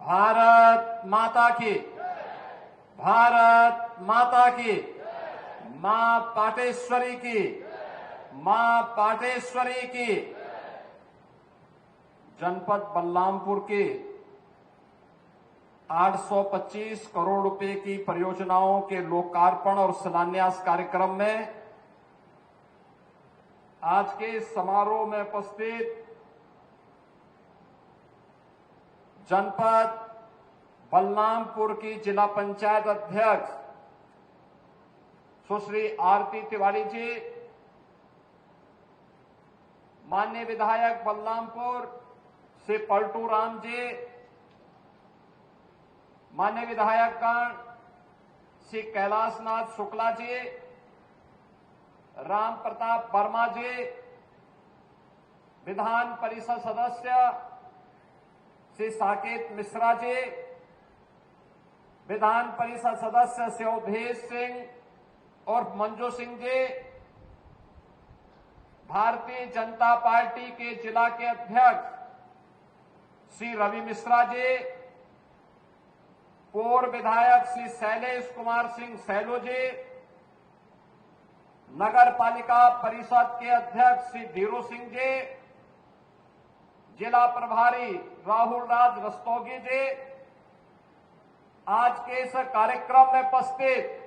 भारत माता की, भारत माता की, मां पाटेश्वरी की, मां पाटेश्वरी की। जनपद बलरामपुर के 825 करोड़ रुपए की परियोजनाओं के लोकार्पण और शिलान्यास कार्यक्रम में आज के समारोह में उपस्थित जनपद बलरामपुर की जिला पंचायत अध्यक्ष सुश्री आरती तिवारी जी, माननीय विधायक बलरामपुर श्री पलटू राम जी, माननीय विधायकगण श्री कैलाशनाथ शुक्ला जी, राम प्रताप वर्मा जी, विधान परिषद सदस्य श्री साकेत मिश्रा जी, विधान परिषद सदस्य श्री अवधेश सिंह और मंजू सिंह जी, भारतीय जनता पार्टी के जिला के अध्यक्ष श्री रवि मिश्रा जी, पूर्व विधायक श्री शैलेश कुमार सिंह सैलो जी, नगर पालिका परिषद के अध्यक्ष श्री धीरू सिंह जी, जिला प्रभारी राहुल राज रस्तोगी जी, आज के इस कार्यक्रम में उपस्थित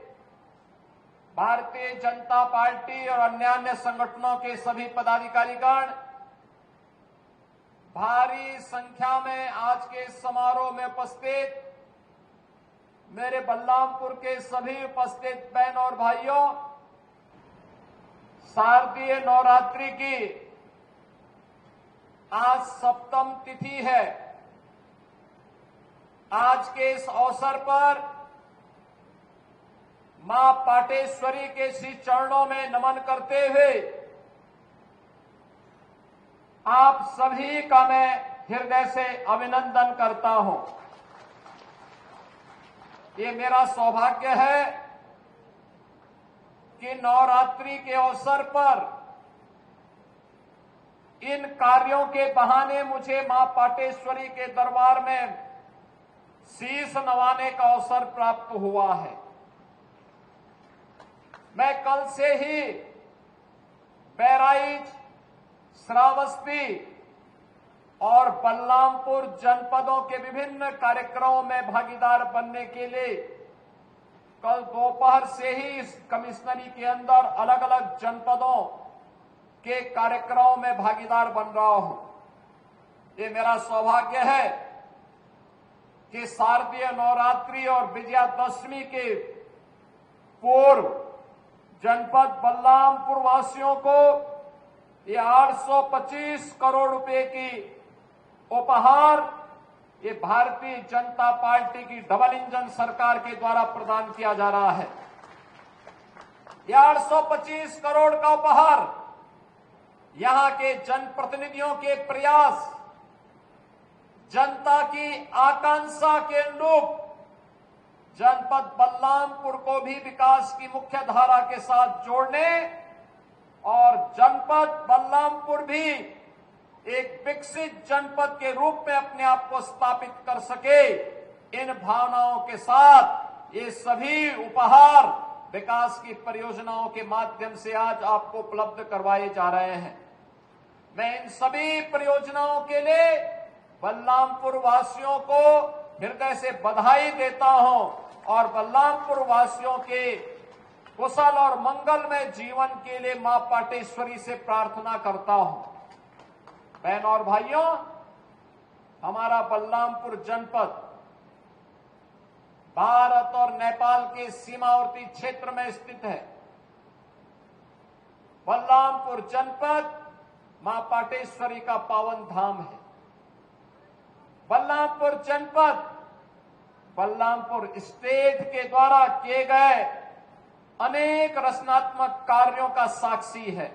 भारतीय जनता पार्टी और अन्य संगठनों के सभी पदाधिकारीगण, भारी संख्या में आज के इस समारोह में उपस्थित मेरे बलरामपुर के सभी उपस्थित बहन और भाइयों, शारदीय नवरात्रि की आज सप्तम तिथि है। आज के इस अवसर पर मां पाटेश्वरी के श्री चरणों में नमन करते हुए आप सभी का मैं हृदय से अभिनंदन करता हूं। ये मेरा सौभाग्य है कि नवरात्रि के अवसर पर इन कार्यों के बहाने मुझे मां पाटेश्वरी के दरबार में शीश नवाने का अवसर प्राप्त हुआ है। मैं कल से ही बहराइच, श्रावस्ती और बलरामपुर जनपदों के विभिन्न कार्यक्रमों में भागीदार बनने के लिए कल दोपहर से ही इस कमिश्नरी के अंदर अलग अलग जनपदों के कार्यक्रमों में भागीदार बन रहा हूं। ये मेरा सौभाग्य है कि शारदीय नवरात्रि और विजयादशमी के पूर्व जनपद बलरामपुर वासियों को ये 825 करोड़ रुपए की उपहार ये भारतीय जनता पार्टी की डबल इंजन सरकार के द्वारा प्रदान किया जा रहा है। ये 825 करोड़ का उपहार यहां के जनप्रतिनिधियों के प्रयास, जनता की आकांक्षा के अनुरूप जनपद बलरामपुर को भी विकास की मुख्य धारा के साथ जोड़ने और जनपद बलरामपुर भी एक विकसित जनपद के रूप में अपने आप को स्थापित कर सके, इन भावनाओं के साथ ये सभी उपहार विकास की परियोजनाओं के माध्यम से आज आपको उपलब्ध करवाए जा रहे हैं। मैं इन सभी परियोजनाओं के लिए बलरामपुर वासियों को हृदय से बधाई देता हूं और बलरामपुर वासियों के कुशल और मंगलमय जीवन के लिए मां पाटेश्वरी से प्रार्थना करता हूं। बहन और भाइयों, हमारा बलरामपुर जनपद भारत और नेपाल के सीमावर्ती क्षेत्र में स्थित है। बलरामपुर जनपद मां पाटेश्वरी का पावन धाम है। बलरामपुर जनपद बलरामपुर स्टेट के द्वारा किए गए अनेक रचनात्मक कार्यों का साक्षी है।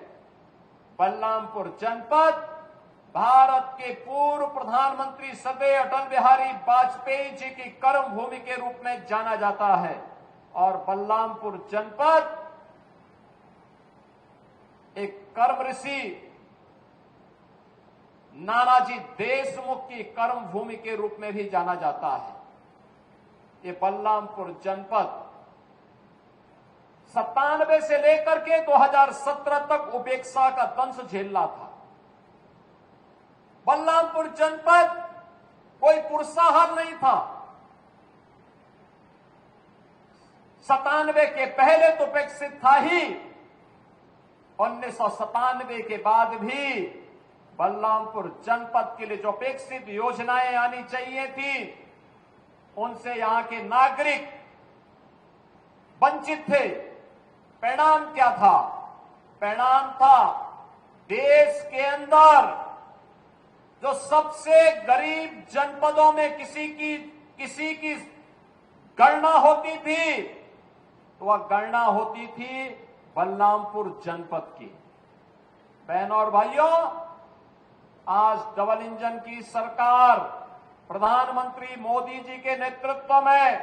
बलरामपुर जनपद भारत के पूर्व प्रधानमंत्री श्रद्धेय अटल बिहारी वाजपेयी जी की कर्म भूमि के रूप में जाना जाता है और बलरामपुर जनपद एक कर्म ऋषि नानाजी देशमुख की कर्मभूमि के रूप में भी जाना जाता है। ये बलरामपुर जनपद 97 से लेकर के 2017 तक उपेक्षा का दंश झेलना था। बलरामपुर जनपद कोई पुरसाहर नहीं था। 97 के पहले तो उपेक्षित था ही, 1997 के बाद भी बलरामपुर जनपद के लिए जो अपेक्षित योजनाएं आनी चाहिए थी, उनसे यहां के नागरिक वंचित थे। परिणाम क्या था? परिणाम था देश के अंदर जो सबसे गरीब जनपदों में किसी की गणना होती थी, तो वह गणना होती थी बलरामपुर जनपद की। बहनों और भाइयों, आज डबल इंजन की सरकार प्रधानमंत्री मोदी जी के नेतृत्व में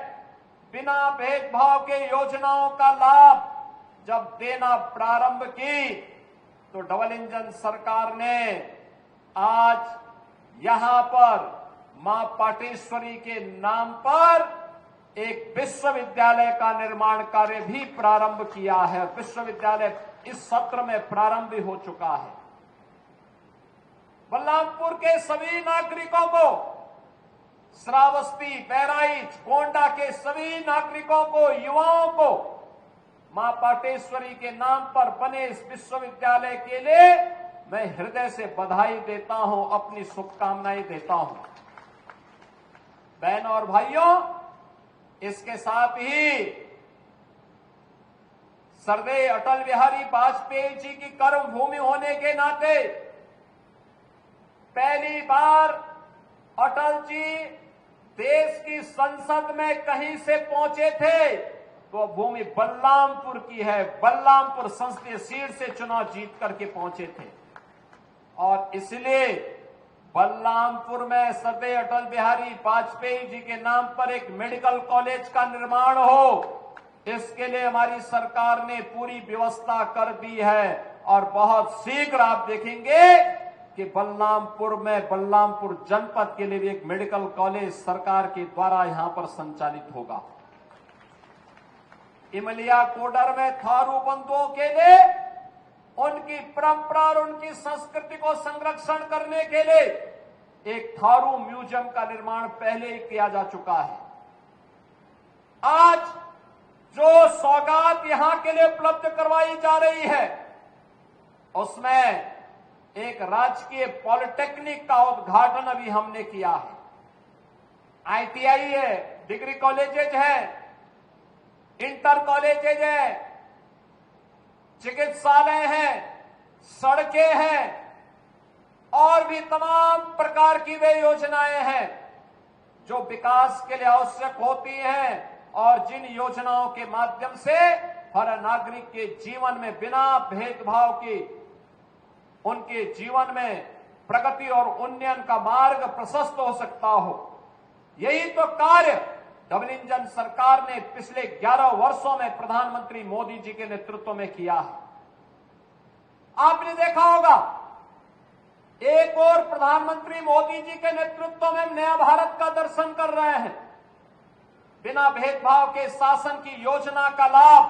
बिना भेदभाव के योजनाओं का लाभ जब देना प्रारंभ की, तो डबल इंजन सरकार ने आज यहां पर मां पाटेश्वरी के नाम पर एक विश्वविद्यालय का निर्माण कार्य भी प्रारंभ किया है। विश्वविद्यालय इस सत्र में प्रारंभ भी हो चुका है। बलरामपुर के सभी नागरिकों को, श्रावस्ती, बहराइच, गोंडा के सभी नागरिकों को, युवाओं को मां पाटेश्वरी के नाम पर बने इस विश्वविद्यालय के लिए मैं हृदय से बधाई देता हूं, अपनी शुभकामनाएं देता हूं। बहनों और भाइयों, इसके साथ ही सरदेय अटल बिहारी वाजपेयी जी की कर्मभूमि होने के नाते पहली बार अटल जी देश की संसद में कहीं से पहुंचे थे तो भूमि बलरामपुर की है। बलरामपुर संसदीय सीट से चुनाव जीत करके पहुंचे थे और इसलिए बलरामपुर में सरदेय अटल बिहारी वाजपेयी जी के नाम पर एक मेडिकल कॉलेज का निर्माण हो, इसके लिए हमारी सरकार ने पूरी व्यवस्था कर दी है और बहुत शीघ्र आप देखेंगे कि बलरामपुर में, बलरामपुर जनपद के लिए भी एक मेडिकल कॉलेज सरकार के द्वारा यहां पर संचालित होगा। इमलिया कोडर में थारू बंधुओं के लिए उनकी परंपरा और उनकी संस्कृति को संरक्षण करने के लिए एक थारू म्यूजियम का निर्माण पहले ही किया जा चुका है। आज जो सौगात यहां के लिए उपलब्ध करवाई जा रही है, उसमें एक राजकीय पॉलिटेक्निक का उद्घाटन अभी हमने किया है। आईटीआई है, डिग्री कॉलेजेज है, इंटर कॉलेजेज है, चिकित्सालय है, सड़कें हैं और भी तमाम प्रकार की वे योजनाएं हैं जो विकास के लिए आवश्यक होती हैं और जिन योजनाओं के माध्यम से हर नागरिक के जीवन में बिना भेदभाव के उनके जीवन में प्रगति और उन्नयन का मार्ग प्रशस्त हो सकता हो। यही तो कार्य डबल इंजन सरकार ने पिछले 11 वर्षों में प्रधानमंत्री मोदी जी के नेतृत्व में किया है। आपने देखा होगा, एक और प्रधानमंत्री मोदी जी के नेतृत्व में नया भारत का दर्शन कर रहे हैं। बिना भेदभाव के शासन की योजना का लाभ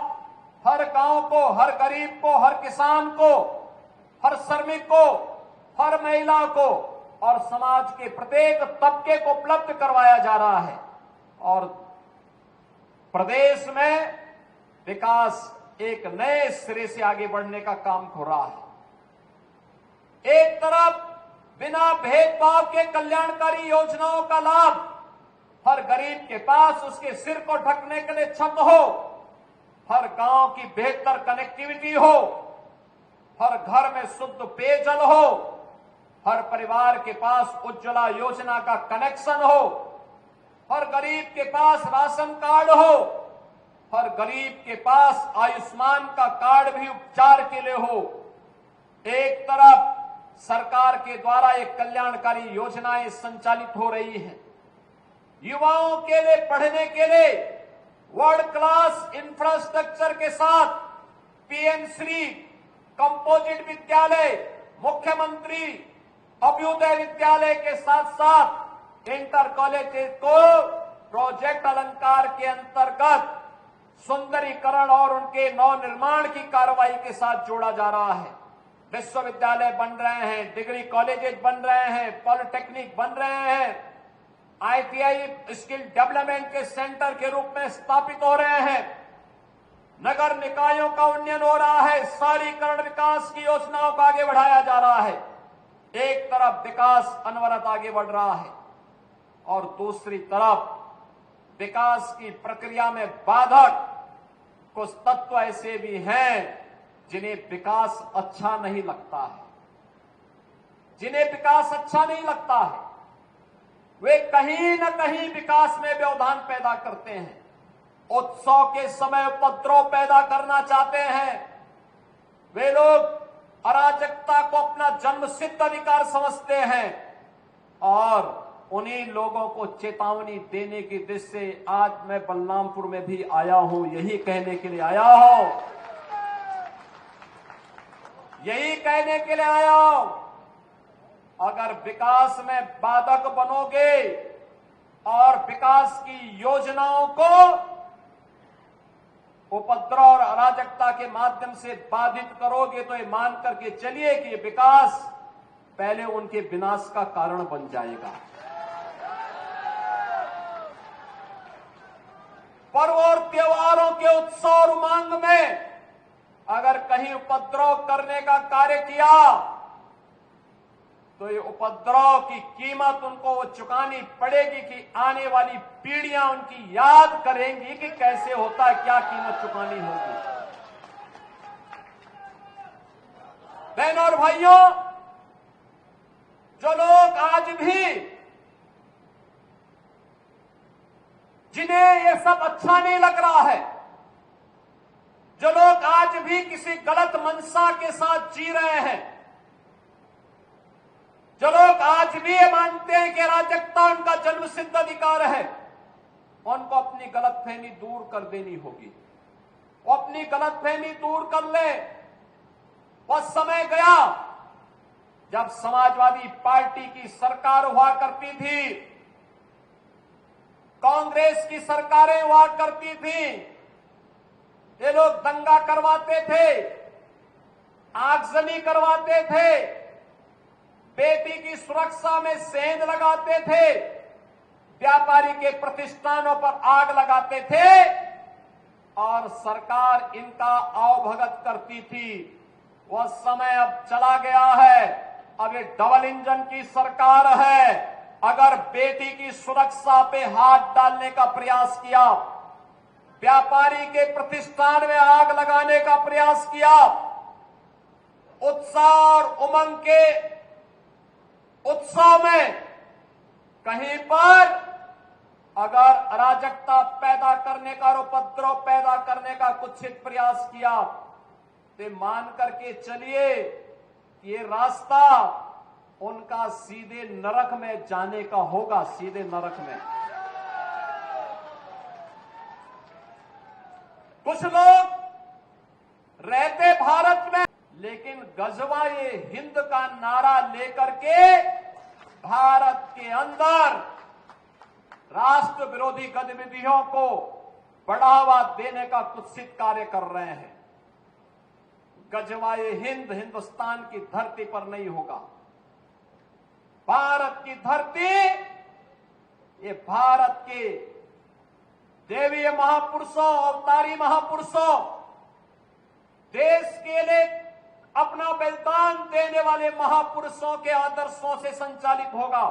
हर गांव को, हर गरीब को, हर किसान को, हर श्रमिक को, हर महिला को और समाज के प्रत्येक तबके को उपलब्ध करवाया जा रहा है और प्रदेश में विकास एक नए सिरे से आगे बढ़ने का काम हो रहा है। एक तरफ बिना भेदभाव के कल्याणकारी योजनाओं का लाभ हर गरीब के पास उसके सिर को ढकने के लिए छत हो, हर गांव की बेहतर कनेक्टिविटी हो, हर घर में शुद्ध पेयजल हो, हर परिवार के पास उज्ज्वला योजना का कनेक्शन हो, हर गरीब के पास राशन कार्ड हो, हर गरीब के पास आयुष्मान का कार्ड भी उपचार के लिए हो। एक तरफ सरकार के द्वारा एक कल्याणकारी योजनाएं संचालित हो रही हैं। युवाओं के लिए पढ़ने के लिए वर्ल्ड क्लास इंफ्रास्ट्रक्चर के साथ पीएम श्री कंपोजिट विद्यालय, मुख्यमंत्री अभ्युदय विद्यालय के साथ साथ इंटर कॉलेजेस को प्रोजेक्ट अलंकार के अंतर्गत सुंदरीकरण और उनके नवनिर्माण की कार्रवाई के साथ जोड़ा जा रहा है। विश्वविद्यालय बन रहे हैं, डिग्री कॉलेजेस बन रहे हैं, पॉलिटेक्निक बन रहे हैं, आईटीआई स्किल डेवलपमेंट के सेंटर के रूप में स्थापित हो रहे हैं, नगर निकायों का उन्नयन हो रहा है, शहरीकरण विकास की योजनाओं को आगे बढ़ाया जा रहा है। एक तरफ विकास अनवरत आगे बढ़ रहा है और दूसरी तरफ विकास की प्रक्रिया में बाधक कुछ तत्व ऐसे भी हैं जिन्हें विकास अच्छा नहीं लगता है, जिन्हें विकास अच्छा नहीं लगता है। वे कहीं न कहीं विकास में व्यवधान पैदा करते हैं, उत्सव के समय उपद्रव पैदा करना चाहते हैं। वे लोग अराजकता को अपना जन्मसिद्ध अधिकार समझते हैं और उन्हीं लोगों को चेतावनी देने की दृष्टि से आज मैं बलरामपुर में भी आया हूं, यही कहने के लिए आया हूं, यही कहने के लिए आया हूं। अगर विकास में बाधक बनोगे और विकास की योजनाओं को उपद्रव और अराजकता के माध्यम से बाधित करोगे तो ये मान करके चलिए कि विकास पहले उनके विनाश का कारण बन जाएगा। पर्व और त्योहारों के उत्सव और उमंग में अगर कहीं उपद्रव करने का कार्य किया तो ये उपद्रव की कीमत उनको वो चुकानी पड़ेगी कि आने वाली पीढ़ियां उनकी याद करेंगी कि कैसे होता है, क्या कीमत चुकानी होगी। बहनों और भाइयों, जो लोग आज भी जिन्हें ये सब अच्छा नहीं लग रहा है, जो लोग आज भी किसी गलत मंशा के साथ जी रहे हैं, जो लोग आज भी ये मानते हैं कि अराजकता उनका जन्मसिद्ध अधिकार है, उनको अपनी गलतफहमी दूर कर देनी होगी। वो अपनी गलतफहमी दूर कर ले। वह समय गया जब समाजवादी पार्टी की सरकार हुआ करती थी, कांग्रेस की सरकारें हुआ करती थी, ये लोग दंगा करवाते थे, आगजनी करवाते थे, बेटी की सुरक्षा में सेंध लगाते थे, व्यापारी के प्रतिष्ठानों पर आग लगाते थे और सरकार इनका आवभगत करती थी। वह समय अब चला गया है। अब ये डबल इंजन की सरकार है। अगर बेटी की सुरक्षा पे हाथ डालने का प्रयास किया, व्यापारी के प्रतिष्ठान में आग लगाने का प्रयास किया, उत्साह और उमंग के उत्सव में कहीं पर अगर अराजकता पैदा करने का और उपद्रव पैदा करने का कुत्सित प्रयास किया तो मान करके चलिए ये रास्ता उनका सीधे नरक में जाने का होगा, सीधे नरक में। कुछ लोग रहते भारत में लेकिन गजवा-ए हिंद का नारा लेकर के भारत के अंदर राष्ट्र विरोधी गतिविधियों को बढ़ावा देने का कुत्सित कार्य कर रहे हैं। गजवा-ए हिंद हिंदुस्तान की धरती पर नहीं होगा। भारत की धरती, ये भारत के देवीय महापुरुषों, अवतारी महापुरुषों, देश के लिए अपना बलिदान देने वाले महापुरुषों के आदर्शों से संचालित होगा।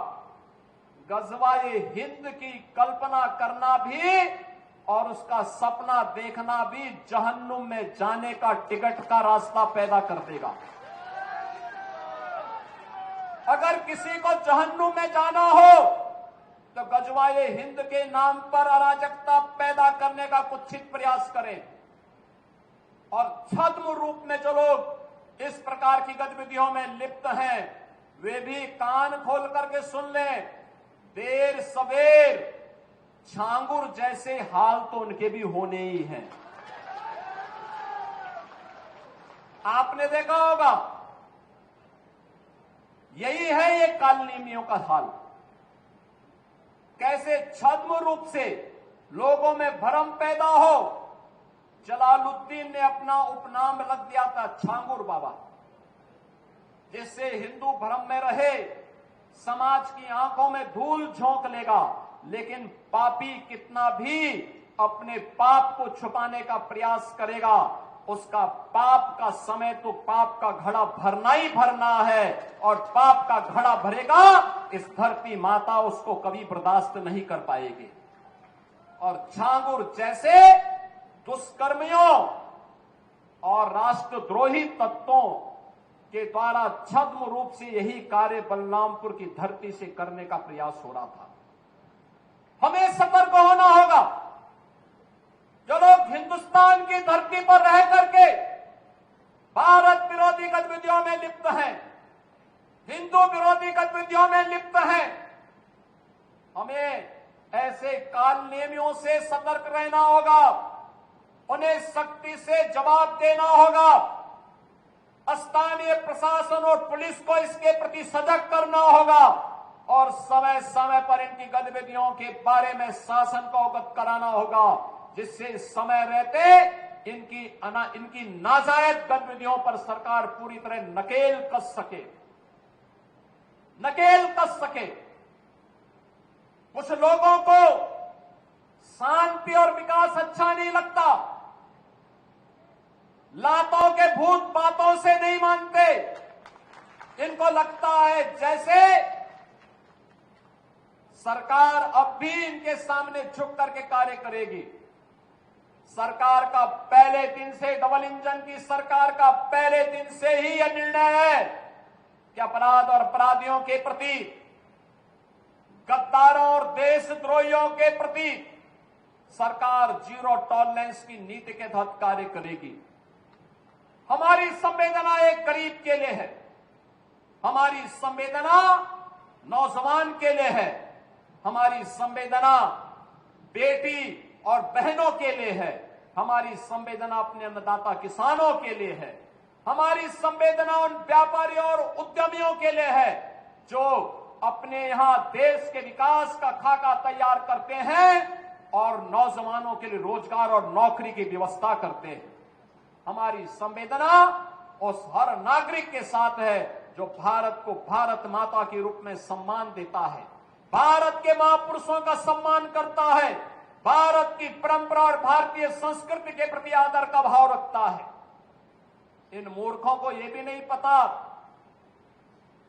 गजवा-ए हिंद की कल्पना करना भी और उसका सपना देखना भी जहन्नुम में जाने का टिकट का रास्ता पैदा कर देगा। अगर किसी को जहन्नुम में जाना हो तो गजवा-ए हिंद के नाम पर अराजकता पैदा करने का कुत्सित प्रयास करें। और छद्म रूप में जो लोग इस प्रकार की गतिविधियों में लिप्त हैं, वे भी कान खोल करके सुन लें। देर सवेर छांगुर जैसे हाल तो उनके भी होने ही हैं। आपने देखा होगा यही है ये कालनेमियों का हाल। कैसे छद्म रूप से लोगों में भ्रम पैदा हो। जलालुद्दीन ने अपना उपनाम रख दिया था छांगुर बाबा, जिससे हिंदू भ्रम में रहे, समाज की आंखों में धूल झोंक लेगा, लेकिन पापी कितना भी अपने पाप को छुपाने का प्रयास करेगा, उसका पाप का समय तो पाप का घड़ा भरना ही भरना है, और पाप का घड़ा भरेगा इस धरती माता उसको कभी बर्दाश्त नहीं कर पाएगी। और झांगुर जैसे दुष्कर्मियों और राष्ट्रद्रोही तत्वों के द्वारा छद्म रूप से यही कार्य बलरामपुर की धरती से करने का प्रयास हो रहा था। हमें सतर्क होना होगा। जो लोग हिंदुस्तान की धरती पर रह करके भारत विरोधी गतिविधियों में लिप्त हैं, हिंदू विरोधी गतिविधियों में लिप्त हैं, हमें ऐसे कालनेमियों से सतर्क रहना होगा। उन्हें सख्ती से जवाब देना होगा। स्थानीय प्रशासन और पुलिस को इसके प्रति सजग करना होगा और समय समय पर इनकी गतिविधियों के बारे में शासन को अवगत कराना होगा, जिससे समय रहते इनकी नाजायज गतिविधियों पर सरकार पूरी तरह नकेल कस सके। कुछ लोगों को शांति और विकास अच्छा नहीं लगता, लातों के भूत बातों से नहीं मानते। इनको लगता है जैसे सरकार अब भी इनके सामने झुक करके कार्य करेगी। सरकार का पहले दिन से, डबल इंजन की सरकार का पहले दिन से ही यह निर्णय है कि अपराध और अपराधियों के प्रति, गद्दारों और देशद्रोहियों के प्रति सरकार जीरो टॉलरेंस की नीति के तहत कार्य करेगी। हमारी संवेदना एक गरीब के लिए है, हमारी संवेदना नौजवान के लिए है, हमारी संवेदना बेटी और बहनों के लिए है, हमारी संवेदना अपने अन्नदाता किसानों के लिए है, हमारी संवेदना उन व्यापारियों और उद्यमियों के लिए है जो अपने यहां देश के विकास का खाका तैयार करते हैं और नौजवानों के लिए रोजगार और नौकरी की व्यवस्था करते हैं। हमारी संवेदना उस हर नागरिक के साथ है जो भारत को भारत माता के रूप में सम्मान देता है, भारत के महापुरुषों का सम्मान करता है, भारत की परंपरा और भारतीय संस्कृति के प्रति आदर का भाव रखता है। इन मूर्खों को यह भी नहीं पता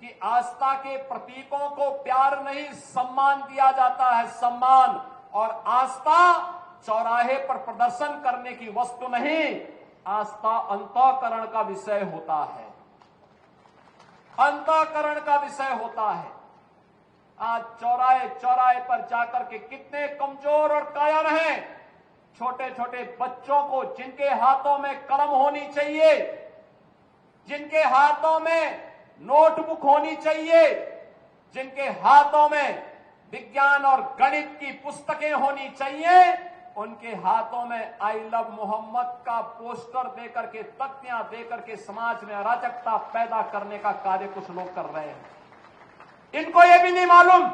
कि आस्था के प्रतीकों को प्यार नहीं सम्मान दिया जाता है। सम्मान और आस्था चौराहे पर प्रदर्शन करने की वस्तु नहीं, आस्था अंतःकरण का विषय होता है, अंतःकरण का विषय होता है। आज चौराहे चौराहे पर जाकर के कितने कमजोर और कायर हैं, छोटे छोटे बच्चों को जिनके हाथों में कलम होनी चाहिए, जिनके हाथों में नोटबुक होनी चाहिए, जिनके हाथों में विज्ञान और गणित की पुस्तकें होनी चाहिए, उनके हाथों में आई लव मोहम्मद का पोस्टर देकर के, तख्तियां देकर के समाज में अराजकता पैदा करने का कार्य कुछ लोग कर रहे हैं। इनको यह भी नहीं मालूम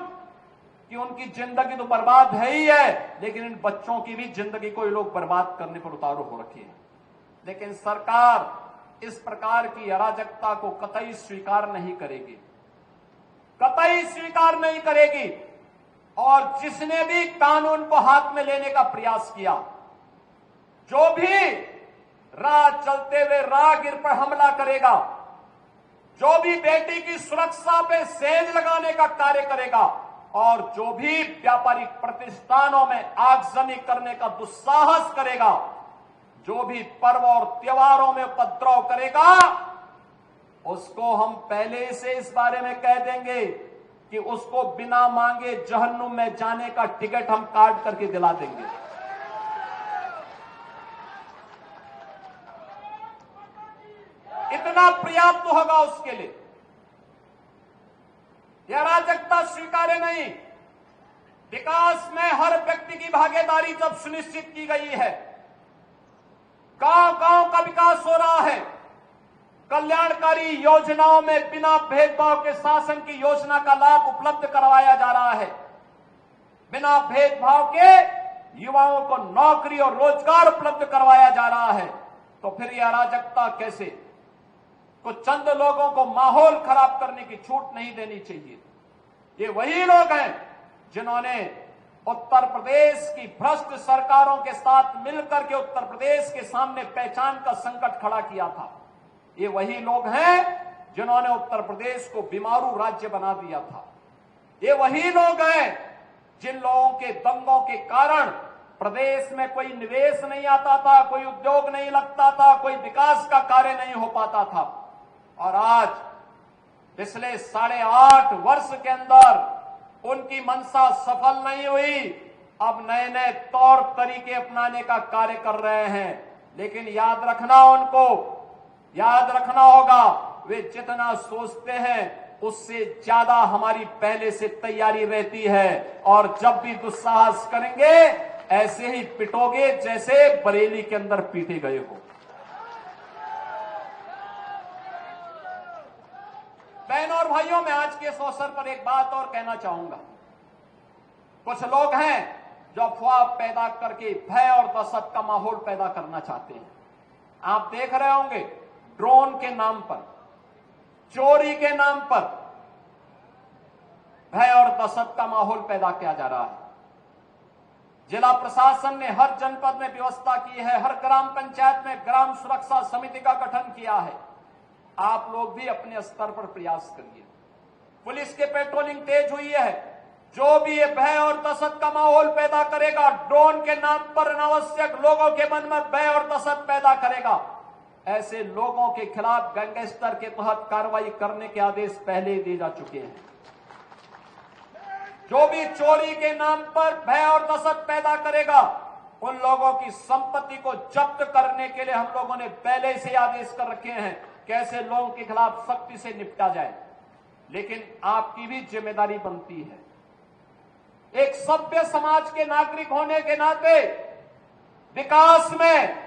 कि उनकी जिंदगी तो बर्बाद है ही है, लेकिन इन बच्चों की भी जिंदगी को ये लोग बर्बाद करने पर उतारू हो रखी है। लेकिन सरकार इस प्रकार की अराजकता को कतई स्वीकार नहीं करेगी, कतई स्वीकार नहीं करेगी। और जिसने भी कानून को हाथ में लेने का प्रयास किया, जो भी राह चलते हुए राहगीर पर हमला करेगा, जो भी बेटी की सुरक्षा पे सेंध लगाने का कार्य करेगा, और जो भी व्यापारिक प्रतिष्ठानों में आगजनी करने का दुस्साहस करेगा, जो भी पर्व और त्योहारों में उपद्रव करेगा, उसको हम पहले से इस बारे में कह देंगे कि उसको बिना मांगे जहन्नुम में जाने का टिकट हम काट करके दिला देंगे। इतना पर्याप्त होगा उसके लिए। यह अराजकता स्वीकार्य नहीं। विकास में हर व्यक्ति की भागीदारी जब सुनिश्चित की गई है, गांव गांव का विकास हो रहा है, कल्याणकारी योजनाओं में बिना भेदभाव के शासन की योजना का लाभ उपलब्ध करवाया जा रहा है। बिना भेदभाव के युवाओं को नौकरी और रोजगार उपलब्ध करवाया जा रहा है। तो फिर यह अराजकता कैसे? कुछ चंद लोगों को माहौल खराब करने की छूट नहीं देनी चाहिए। ये वही लोग हैं जिन्होंने उत्तर प्रदेश की भ्रष्ट सरकारों के साथ मिलकर के उत्तर प्रदेश के सामने पहचान का संकट खड़ा किया था। ये वही लोग हैं जिन्होंने उत्तर प्रदेश को बीमारू राज्य बना दिया था। ये वही लोग हैं जिन लोगों के दंगों के कारण प्रदेश में कोई निवेश नहीं आता था, कोई उद्योग नहीं लगता था, कोई विकास का कार्य नहीं हो पाता था। और आज पिछले 8.5 वर्ष के अंदर उनकी मंशा सफल नहीं हुई। अब नए नए तौर तरीके अपनाने का कार्य कर रहे हैं। लेकिन याद रखना होगा, वे जितना सोचते हैं उससे ज्यादा हमारी पहले से तैयारी रहती है। और जब भी दुस्साहस करेंगे ऐसे ही पिटोगे जैसे बरेली के अंदर पीटे गए हो। बहनों और भाइयों, मैं आज के इस अवसर पर एक बात और कहना चाहूंगा। कुछ लोग हैं जो अफवाह पैदा करके भय और दहशत का माहौल पैदा करना चाहते हैं। आप देख रहे होंगे ड्रोन के नाम पर, चोरी के नाम पर भय और दहशत का माहौल पैदा किया जा रहा है। जिला प्रशासन ने हर जनपद में व्यवस्था की है, हर ग्राम पंचायत में ग्राम सुरक्षा समिति का गठन किया है। आप लोग भी अपने स्तर पर प्रयास करिए। पुलिस के पेट्रोलिंग तेज हुई है। जो भी ये भय और दहशत का माहौल पैदा करेगा, ड्रोन के नाम पर अनावश्यक लोगों के मन में भय और दहशत पैदा करेगा, ऐसे लोगों के खिलाफ गैंगस्टर के तहत कार्रवाई करने के आदेश पहले ही दिए जा चुके हैं। जो भी चोरी के नाम पर भय और दहशत पैदा करेगा, उन लोगों की संपत्ति को जब्त करने के लिए हम लोगों ने पहले से आदेश कर रखे हैं। कैसे लोगों के खिलाफ सख्ती से निपटा जाए। लेकिन आपकी भी जिम्मेदारी बनती है, एक सभ्य समाज के नागरिक होने के नाते विकास में,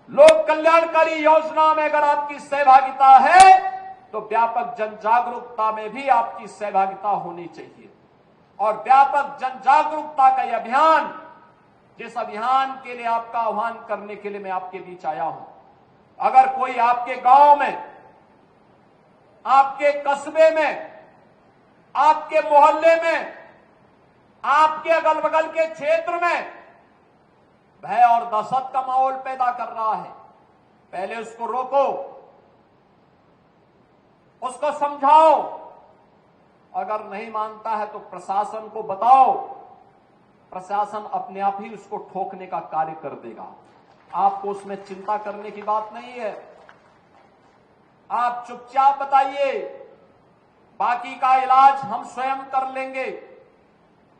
लोक कल्याणकारी योजना में अगर आपकी सहभागिता है तो व्यापक जन जागरूकता में भी आपकी सहभागिता होनी चाहिए। और व्यापक जन जागरूकता का यह अभियान, जिस अभियान के लिए आपका आह्वान करने के लिए मैं आपके बीच आया हूं, अगर कोई आपके गांव में, आपके कस्बे में, आपके मोहल्ले में, आपके अगल बगल के क्षेत्र में भय और दहशत का माहौल पैदा कर रहा है, पहले उसको रोको, उसको समझाओ। अगर नहीं मानता है तो प्रशासन को बताओ, प्रशासन अपने आप ही उसको ठोकने का कार्य कर देगा। आपको उसमें चिंता करने की बात नहीं है। आप चुपचाप बताइए, बाकी का इलाज हम स्वयं कर लेंगे।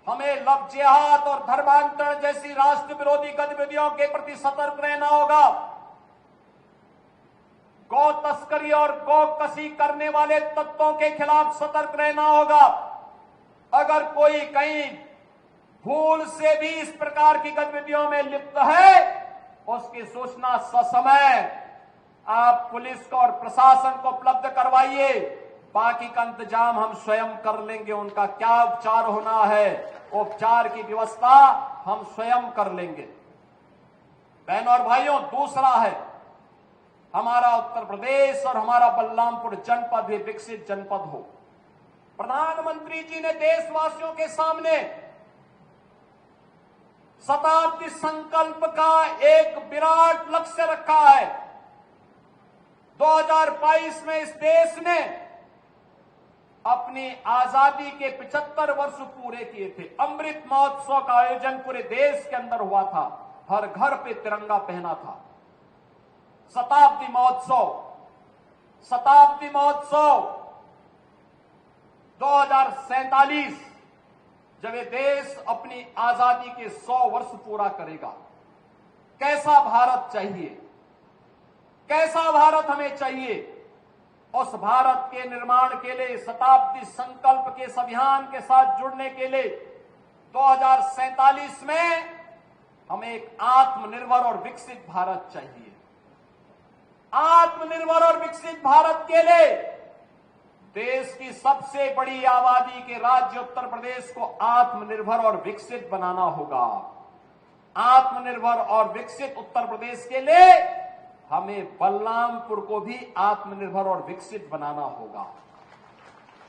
हमें लव जिहाद और धर्मांतरण जैसी राष्ट्र विरोधी गतिविधियों के प्रति सतर्क रहना होगा। गौ तस्करी और गौ कसी करने वाले तत्वों के खिलाफ सतर्क रहना होगा। अगर कोई कहीं भूल से भी इस प्रकार की गतिविधियों में लिप्त है, उसकी सूचना ससमय आप पुलिस को और प्रशासन को उपलब्ध करवाइए। बाकी का इंतजाम हम स्वयं कर लेंगे। उनका क्या उपचार होना है, उपचार की व्यवस्था हम स्वयं कर लेंगे। बहनों और भाइयों, दूसरा है, हमारा उत्तर प्रदेश और हमारा बलरामपुर जनपद भी विकसित जनपद हो। प्रधानमंत्री जी ने देशवासियों के सामने शताब्दी संकल्प का एक विराट लक्ष्य रखा है। 2022 में इस देश ने अपनी आजादी के 75 वर्ष पूरे किए थे। अमृत महोत्सव का आयोजन पूरे देश के अंदर हुआ था, हर घर पे तिरंगा पहना था। शताब्दी महोत्सव 2047 जब ये देश अपनी आजादी के 100 वर्ष पूरा करेगा, कैसा भारत चाहिए, कैसा भारत हमें चाहिए, उस भारत के निर्माण के लिए, शताब्दी संकल्प के इस अभियान के साथ जुड़ने के लिए 2047 में हमें एक आत्मनिर्भर और विकसित भारत चाहिए। आत्मनिर्भर और विकसित भारत के लिए देश की सबसे बड़ी आबादी के राज्य उत्तर प्रदेश को आत्मनिर्भर और विकसित बनाना होगा। आत्मनिर्भर और विकसित उत्तर प्रदेश के लिए हमें बलरामपुर को भी आत्मनिर्भर और विकसित बनाना होगा।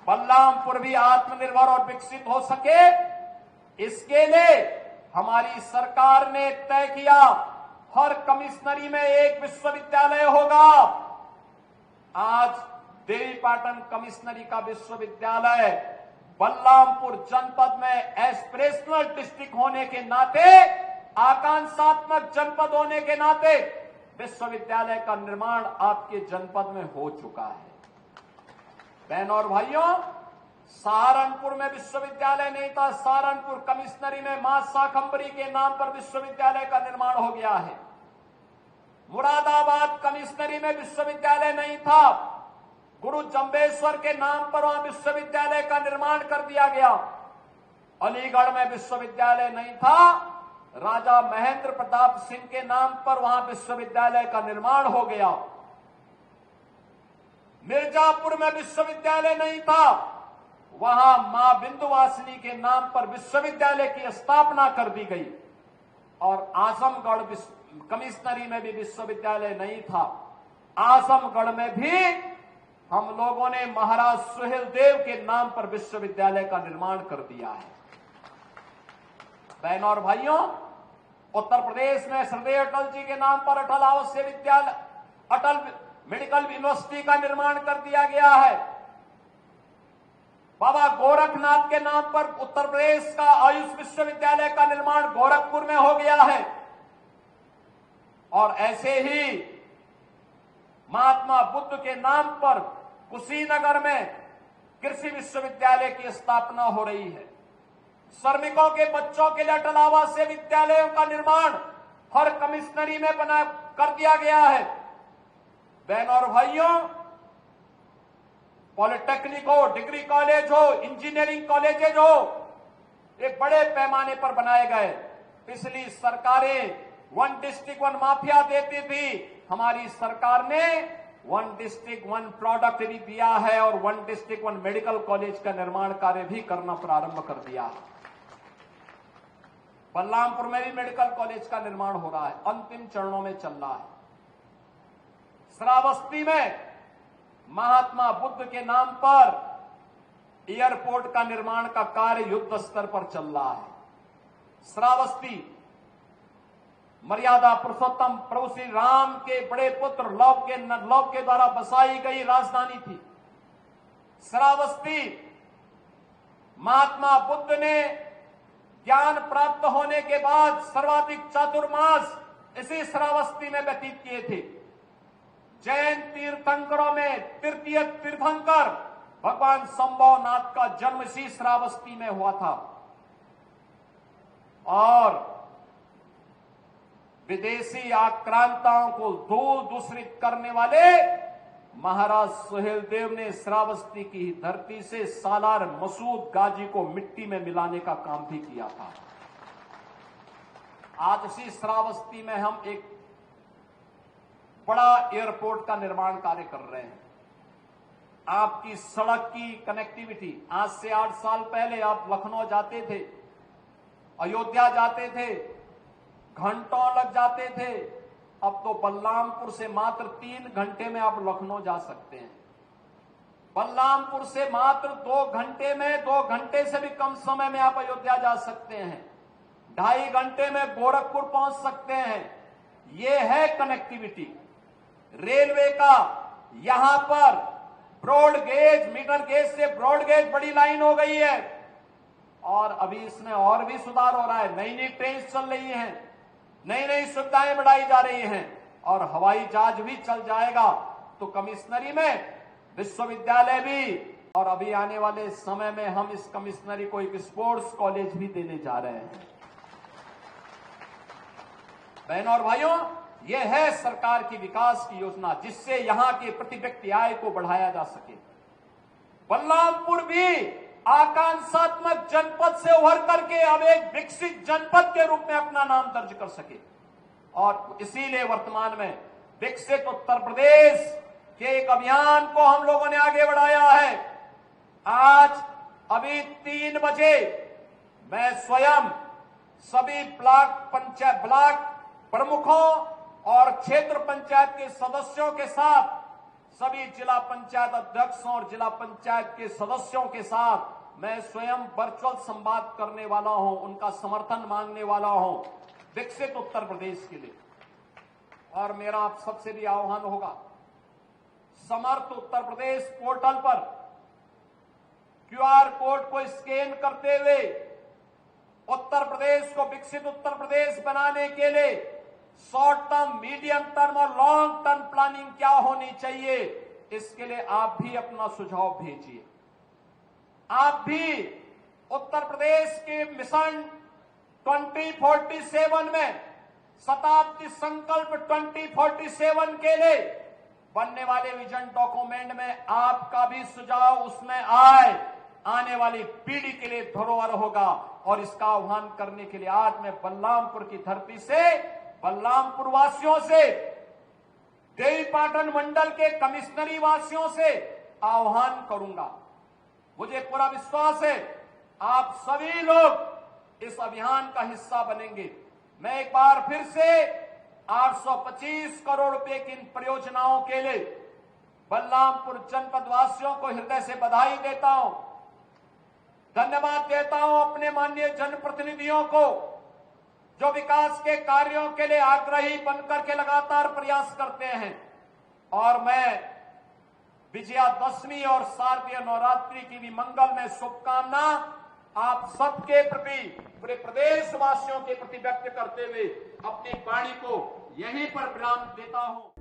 बलरामपुर भी आत्मनिर्भर और विकसित हो सके, इसके लिए हमारी सरकार ने तय किया हर कमिश्नरी में एक विश्वविद्यालय होगा। आज देवीपाटन कमिश्नरी का विश्वविद्यालय बलरामपुर जनपद में एस्पिरेशनल डिस्ट्रिक्ट होने के नाते, आकांक्षात्मक जनपद होने के नाते विश्वविद्यालय का निर्माण आपके जनपद में हो चुका है। बहनों और भाइयों, सहारनपुर में विश्वविद्यालय नहीं था। सहारनपुर कमिश्नरी में मां शाकंभरी के नाम पर विश्वविद्यालय का निर्माण हो गया है। मुरादाबाद कमिश्नरी में विश्वविद्यालय नहीं था। गुरु जंबेश्वर के नाम पर वहां विश्वविद्यालय का निर्माण कर दिया गया। अलीगढ़ में विश्वविद्यालय नहीं था। राजा महेंद्र प्रताप सिंह के नाम पर वहां विश्वविद्यालय का निर्माण हो गया। मिर्जापुर में विश्वविद्यालय नहीं था। वहां मां बिंदुवासिनी के नाम पर विश्वविद्यालय की स्थापना कर दी गई। और आजमगढ़ कमिश्नरी में भी विश्वविद्यालय नहीं था। आजमगढ़ में भी हम लोगों ने महाराज सुहेलदेव के नाम पर विश्वविद्यालय का निर्माण कर दिया है। बहनों और भाइयों, उत्तर प्रदेश में श्रद्धेय अटल जी के नाम पर अटल आवासीय विद्यालय, अटल मेडिकल यूनिवर्सिटी का निर्माण कर दिया गया है। बाबा गोरखनाथ के नाम पर उत्तर प्रदेश का आयुष विश्वविद्यालय का निर्माण गोरखपुर में हो गया है। और ऐसे ही महात्मा बुद्ध के नाम पर कुशीनगर में कृषि विश्वविद्यालय की स्थापना हो रही है। श्रमिकों के बच्चों के लिए अटल आवासीय विद्यालयों का निर्माण हर कमिश्नरी में बना कर दिया गया है। बहनों और भाइयों, पॉलिटेक्निक हो, डिग्री कॉलेज हो, इंजीनियरिंग कॉलेजेज हो, ये बड़े पैमाने पर बनाए गए। पिछली सरकारें वन डिस्ट्रिक्ट वन माफिया देती थी। हमारी सरकार ने वन डिस्ट्रिक्ट वन प्रोडक्ट भी दिया है और one district one medical college का निर्माण कार्य भी करना प्रारंभ कर दिया है। बलरामपुर में भी मेडिकल कॉलेज का निर्माण हो रहा है, अंतिम चरणों में चल रहा है। श्रावस्ती में महात्मा बुद्ध के नाम पर एयरपोर्ट का निर्माण का कार्य युद्ध स्तर पर चल रहा है। श्रावस्ती मर्यादा पुरुषोत्तम प्रभु श्री राम के बड़े पुत्र लव के द्वारा बसाई गई राजधानी थी। श्रावस्ती महात्मा बुद्ध ने ज्ञान प्राप्त होने के बाद सर्वाधिक चातुर्मास इसी श्रावस्ती में व्यतीत किए थे। जैन तीर्थंकरों में तृतीय तीर्थंकर भगवान संभवनाथ का जन्म इसी श्रावस्ती में हुआ था। और विदेशी आक्रांताओं को दूर दूसरित करने वाले महाराज सुहेलदेव ने श्रावस्ती की धरती से सालार मसूद गाजी को मिट्टी में मिलाने का काम भी किया था। आज इसी श्रावस्ती में हम एक बड़ा एयरपोर्ट का निर्माण कार्य कर रहे हैं। आपकी सड़क की कनेक्टिविटी, आज से 8 साल पहले आप लखनऊ जाते थे, अयोध्या जाते थे, घंटों लग जाते थे। अब तो बलरामपुर से मात्र 3 घंटे में आप लखनऊ जा सकते हैं। बलरामपुर से मात्र 2 घंटे में, 2 घंटे से भी कम समय में आप अयोध्या जा सकते हैं। 2.5 घंटे में गोरखपुर पहुंच सकते हैं। ये है कनेक्टिविटी। रेलवे का यहां पर ब्रॉड गेज, मीटर गेज से ब्रॉड गेज बड़ी लाइन हो गई है और अभी इसमें और भी सुधार हो रहा है। नई नई ट्रेन चल रही हैं, नई नई सुविधाएं बढ़ाई जा रही हैं और हवाई जहाज भी चल जाएगा। तो कमिश्नरी में विश्वविद्यालय भी, और अभी आने वाले समय में हम इस कमिश्नरी को एक स्पोर्ट्स कॉलेज भी देने जा रहे हैं। बहनों और भाइयों, यह है सरकार की विकास की योजना, जिससे यहां के प्रति व्यक्ति आय को बढ़ाया जा सके। बलरामपुर भी आकांक्षात्मक जनपद से उभर करके अब एक विकसित जनपद के रूप में अपना नाम दर्ज कर सके। और इसीलिए वर्तमान में विकसित उत्तर प्रदेश के एक अभियान को हम लोगों ने आगे बढ़ाया है। आज अभी 3 बजे मैं स्वयं सभी ब्लॉक प्रमुखों और क्षेत्र पंचायत के सदस्यों के साथ, सभी जिला पंचायत अध्यक्षों और जिला पंचायत के सदस्यों के साथ मैं स्वयं वर्चुअल संवाद करने वाला हूं, उनका समर्थन मांगने वाला हूं विकसित उत्तर प्रदेश के लिए। और मेरा आप सबसे भी आह्वान होगा, समर्थ उत्तर प्रदेश पोर्टल पर क्यूआर कोड को स्कैन करते हुए उत्तर प्रदेश को विकसित उत्तर प्रदेश बनाने के लिए शॉर्ट टर्म, मीडियम टर्म और लॉन्ग टर्म प्लानिंग क्या होनी चाहिए, इसके लिए आप भी अपना सुझाव भेजिए। आप भी उत्तर प्रदेश के मिशन 2047 में, शताब्दी संकल्प 2047 के लिए बनने वाले विजन डॉक्यूमेंट में आपका भी सुझाव उसमें आने वाली पीढ़ी के लिए धरोहर होगा। और इसका आह्वान करने के लिए आज मैं बलरामपुर की धरती से, बलरामपुर वासियों से, देवीपाटन मंडल के कमिश्नरी वासियों से आह्वान करूंगा। मुझे पूरा विश्वास है आप सभी लोग इस अभियान का हिस्सा बनेंगे। मैं एक बार फिर से 825 करोड़ रुपए की इन परियोजनाओं के लिए बलरामपुर जनपद वासियों को हृदय से बधाई देता हूं, धन्यवाद देता हूं अपने माननीय जनप्रतिनिधियों को जो विकास के कार्यों के लिए आग्रही बनकर के लगातार प्रयास करते हैं। और मैं विजयादशमी और शारदीय नवरात्रि की भी मंगलमय शुभकामना आप सबके प्रति, पूरे प्रदेशवासियों के प्रति व्यक्त करते हुए अपनी वाणी को यहीं पर विराम देता हूं।